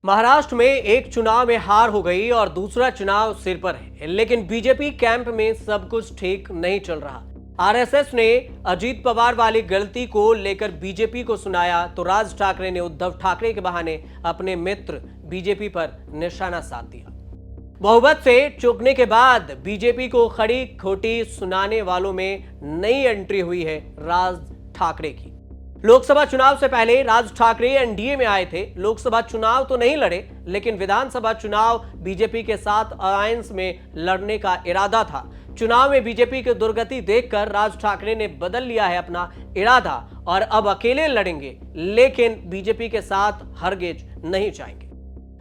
महाराष्ट्र में एक चुनाव में हार हो गई और दूसरा चुनाव सिर पर है, लेकिन बीजेपी कैंप में सब कुछ ठीक नहीं चल रहा। आरएसएस ने अजीत पवार वाली गलती को लेकर बीजेपी को सुनाया तो राज ठाकरे ने उद्धव ठाकरे के बहाने अपने मित्र बीजेपी पर निशाना साध दिया। बहुमत से चूकने के बाद बीजेपी को खड़ी खोटी सुनाने वालों में नई एंट्री हुई है राज ठाकरे की। लोकसभा चुनाव से पहले राज ठाकरे एनडीए में आए थे। लोकसभा चुनाव तो नहीं लड़े, लेकिन विधानसभा चुनाव बीजेपी के साथ अलायंस में लड़ने का इरादा था। चुनाव में बीजेपी की दुर्गति देखकर राज ठाकरे ने बदल लिया है अपना इरादा और अब अकेले लड़ेंगे, लेकिन बीजेपी के साथ हरगिज नहीं जाएंगे।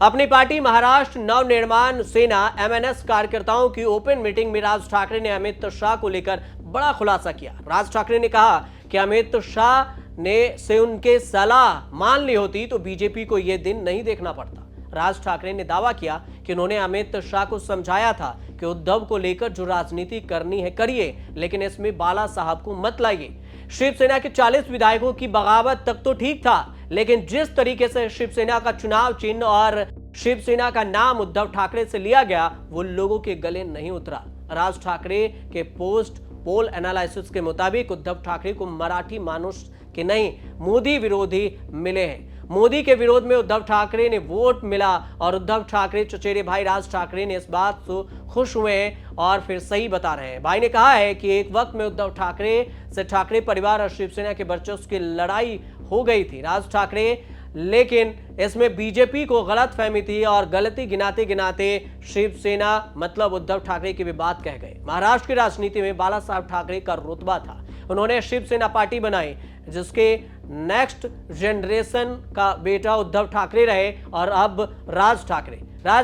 अपनी पार्टी महाराष्ट्र नवनिर्माण सेना एमएनएस कार्यकर्ताओं की ओपन मीटिंग में राज ठाकरे ने अमित शाह को लेकर बड़ा खुलासा किया। राज ठाकरे ने कहा कि अमित शाह ने से उनके सलाह मान ली होती तो बीजेपी को यह दिन नहीं देखना पड़ता। राज ठाकरे ने दावा किया कि उन्होंने अमित शाह को समझाया था कि उद्धव को लेकर जो राजनीति करनी है करिए, लेकिन इसमें बाला साहब को मत लाइए। शिवसेना के 40 विधायकों की बगावत तक तो ठीक था, लेकिन जिस तरीके से शिवसेना का चुनाव चिन्ह और शिवसेना का नाम उद्धव ठाकरे से लिया गया वो लोगों के गले नहीं उतरा। राज ठाकरे के पोस्ट पोल एनालिसिस के मुताबिक उद्धव ठाकरे को मराठी मानुष के नहीं मोदी विरोधी मिले हैं। मोदी के विरोध में उद्धव ठाकरे ने वोट मिला और उद्धव ठाकरे चचेरे भाई राज ठाकरे ने इस बात से खुश हुए हैं और फिर सही बता रहे हैं। भाई ने कहा है कि एक वक्त में उद्धव ठाकरे से ठाकरे परिवार और शिवसेना के वर्चस्व की लड़ाई हो गई थी राज ठाकरे, लेकिन इसमें बीजेपी को गलत फहमी थी और गलती गिनाते गिनाते शिवसेना मतलब उद्धव ठाकरे की भी बात कह गए। महाराष्ट्र की राजनीति में बाला साहब ठाकरे का रुतबा था। उन्होंने शिवसेना पार्टी बनाई जिसके नेक्स्ट जनरेशन का बेटा उद्धव ठाकरे रहे और अब राज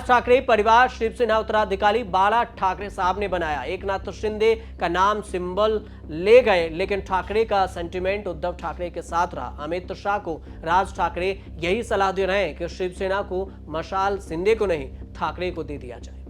ठाकरे परिवार शिवसेना उत्तराधिकारी बाला ठाकरे साहब ने बनाया। एकनाथ शिंदे का नाम सिंबल ले गए, लेकिन ठाकरे का सेंटिमेंट उद्धव ठाकरे के साथ रहा। अमित शाह को राज ठाकरे यही सलाह दे रहे हैं कि शिवसेना को मशाल शिंदे को नहीं ठाकरे को दे दिया जाए।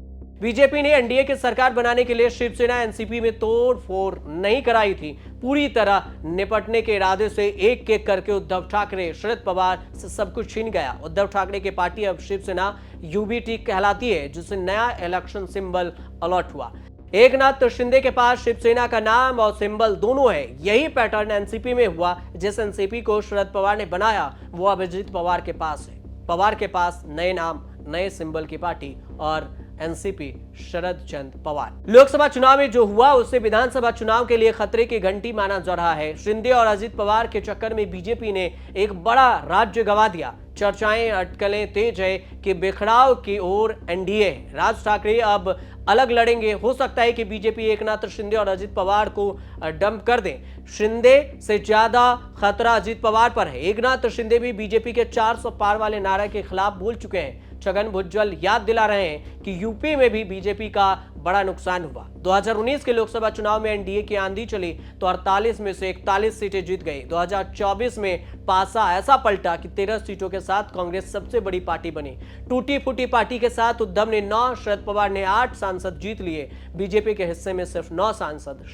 बीजेपी ने एनडीए की सरकार बनाने के लिए शिवसेना एनसीपी में तोड़ फोड़ नहीं कराई थी। पूरी तरह निपटने के इरादे से एक एक करके उद्धव ठाकरे शरद पवार से सब कुछ छीन गया। उद्धव ठाकरे की पार्टी अब शिवसेना यूबीटी कहलाती है, जिससे नया इलेक्शन सिंबल अलॉट हुआ। एकनाथ शिंदे के पास शिवसेना का नाम और सिंबल दोनों है। यही पैटर्न एनसीपी में हुआ। जिस एनसीपी को शरद पवार ने बनाया वो अब अजीत पवार के पास है। पवार के पास नए नाम नए सिंबल की पार्टी और एनसीपी शरद चंद्र पवार। लोकसभा चुनाव में जो हुआ उससे विधानसभा चुनाव के लिए खतरे की घंटी माना जा रहा है। शिंदे और अजीत पवार के चक्कर में बीजेपी ने एक बड़ा राज्य गंवा दिया। चर्चाएं अटकलें तेज है कि बिखराव की ओर एनडीए। राज ठाकरे अब अलग लड़ेंगे। हो सकता है कि बीजेपी एकनाथ शिंदे और अजीत पवार को डंप कर दे। शिंदे से ज्यादा खतरा अजीत पवार पर है। एकनाथ शिंदे भी बीजेपी के 400 पार वाले नारे के खिलाफ बोल चुके हैं। छगन भुजबल याद दिला रहे हैं कि यूपी में भी बीजेपी का बड़ा नुकसान हुआ। 2019 के लोकसभा चुनाव में एनडीए की आंधी चली तो 48 में से 41 सीटें जीत गई। 2024 में पासा ऐसा पलटा कि 13 सीटों के साथ कांग्रेस सबसे बड़ी पार्टी बनी। टूटी फूटी पार्टी के साथ उद्धव ने 9, शरद पवार ने 8 सांसद जीत लिए। बीजेपी के हिस्से में सिर्फ 9 सांसद,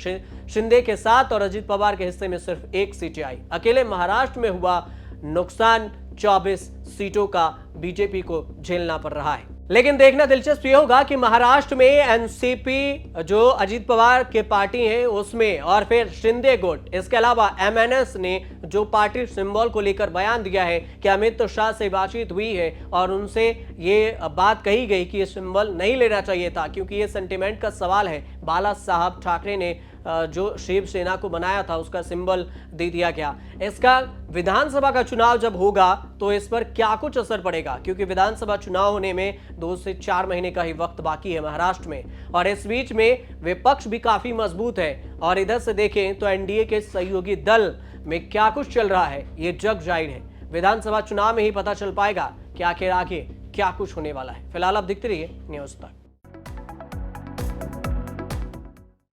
शिंदे के साथ और अजीत पवार के हिस्से में सिर्फ 1 सीटें आई। अकेले महाराष्ट्र में हुआ नुकसान 24 सीटों का बीजेपी को झेलना पड़ रहा है। लेकिन देखना दिलचस्प ये होगा कि महाराष्ट्र में एनसीपी जो अजीत पवार के पार्टी है उसमें और फिर शिंदे गुट, इसके अलावा एमएनएस ने जो पार्टी सिंबल को लेकर बयान दिया है कि अमित शाह से बातचीत हुई है और उनसे ये बात कही गई कि ये सिंबल नहीं लेना चाहिए था, क्योंकि ये सेंटिमेंट का सवाल है। बाला साहब ठाकरे ने जो शिवसेना को बनाया था उसका सिंबल दे दिया गया। इसका विधानसभा का चुनाव जब होगा तो इस पर क्या कुछ असर पड़ेगा, क्योंकि विधानसभा चुनाव होने में 2 से 4 महीने का ही वक्त बाकी है महाराष्ट्र में, और इस बीच में विपक्ष भी काफी मजबूत है। और इधर से देखें तो एनडीए के सहयोगी दल में क्या कुछ चल रहा है ये जग जाहिर है। विधानसभा चुनाव में ही पता चल पाएगा कि आखिर आगे क्या कुछ होने वाला है। फिलहाल आप देखते रहिए न्यूज़ तक।